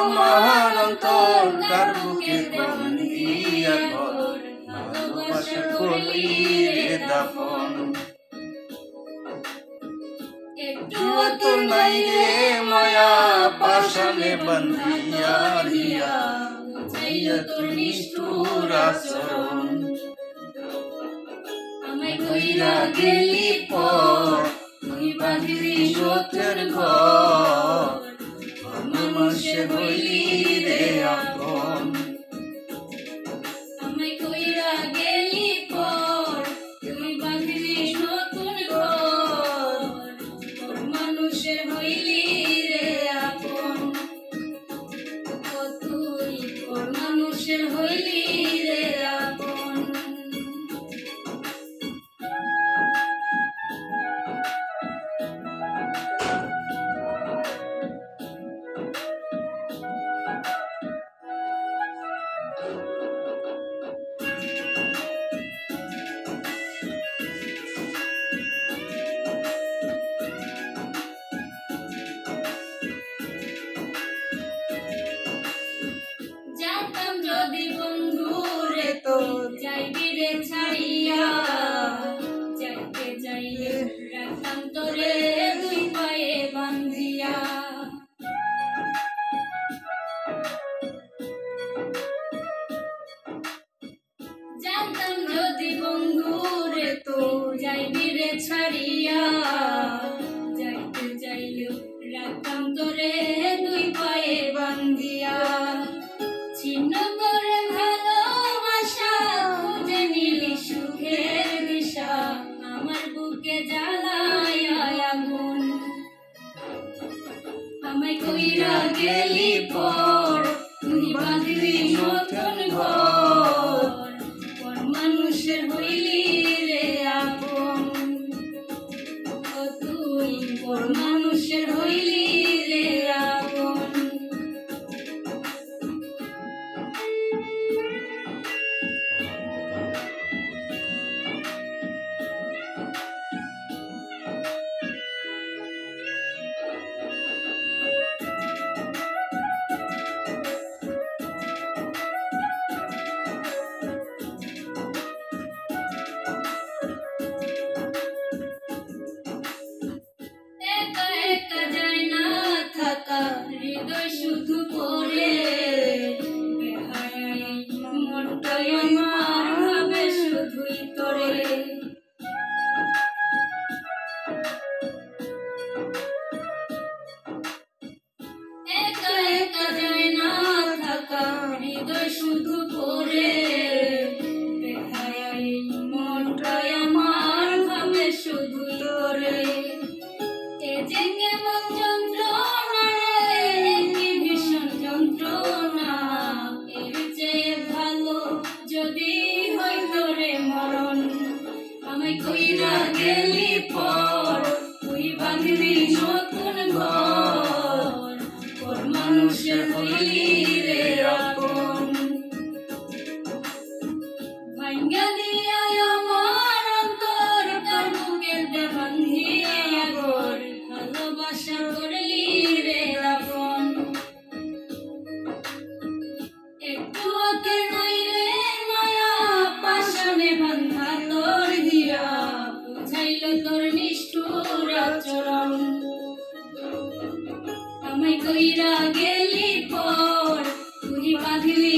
আমার অন্তর তার বুকে বাঁধিয়া ঘর, ভালোবাসা করলি রে দাফন। একটুও তোর নাই রে মায়া, পাশানে বাঁধিয়া রিয়া, বুঝাইয়া তোর নিষ্ঠুর আচরণ। আমায় কইরা গেলি পর, তুই বাঁধিলি সত্যের ঘর, মানুষের হইলি রে আপন। আমায় কইরা গেলি পর, তুই বাঁধিলি নতুন ঘর, মানুষের হইলি রে আপন। তুই মানুষের হইলি রে আপন। জানতাম যদি বন্ধু রে তো যাইবি রে ছাড়িয়া, যাইতে যাইলে রাখতাম তোরে দুই পায়ে বান্ধিয়া। জানতাম যদি বন্ধু রে তো যাইবি রে ছাড়িয়া, যাইতে যাইলেও রাখতাম তোরে দুই পায়ে বান্ধিয়া। ছিন্ন করে ভালোবাসা খুঁজে নিলি সুখের দিশা, আমার বুকে জ্বালায় আগুন। আমায় কইরা গেলি পর, তুই বাঁধলি নতুন ঘর, পর মানুষের হইলি রে আপন। তুই পর মানুষের হইলি রে আপন। একা একা যায় না থাকা, হৃদয় শুধু পড়ে, বেহায়াই মনটাই আমার ভাবে শুধুই তোরে। একা একা যায় না থাকা, হৃদয় শুধু পড়ে, বেহায়াই মনটাই আমার ভাবে শুধুই তোরে। এ যে কেমন যন্ত্রণা রে, কি ভীষণ যন্ত্রণা, এর চেয়ে ভালো যদি হইতো রে মরণ। আমায় কইরা গেলি পর, তুই বাঁধলি নতুন ঘর, পর মানুষের হইলি রে আপন। ভাঙ্গা দিয়া আমার অন্তর তার বুকের বাঁধিয়া ঘর, ভালোবাসা করলি রে আপন। একটু ওকে নাই রে মায়া, পাশানে বাঁধা তোর হিয়া, বুঝাইল তোর নিষ্ঠুর আচরণ। আমায় কইরা গেলি পর, তুই বাঁধলি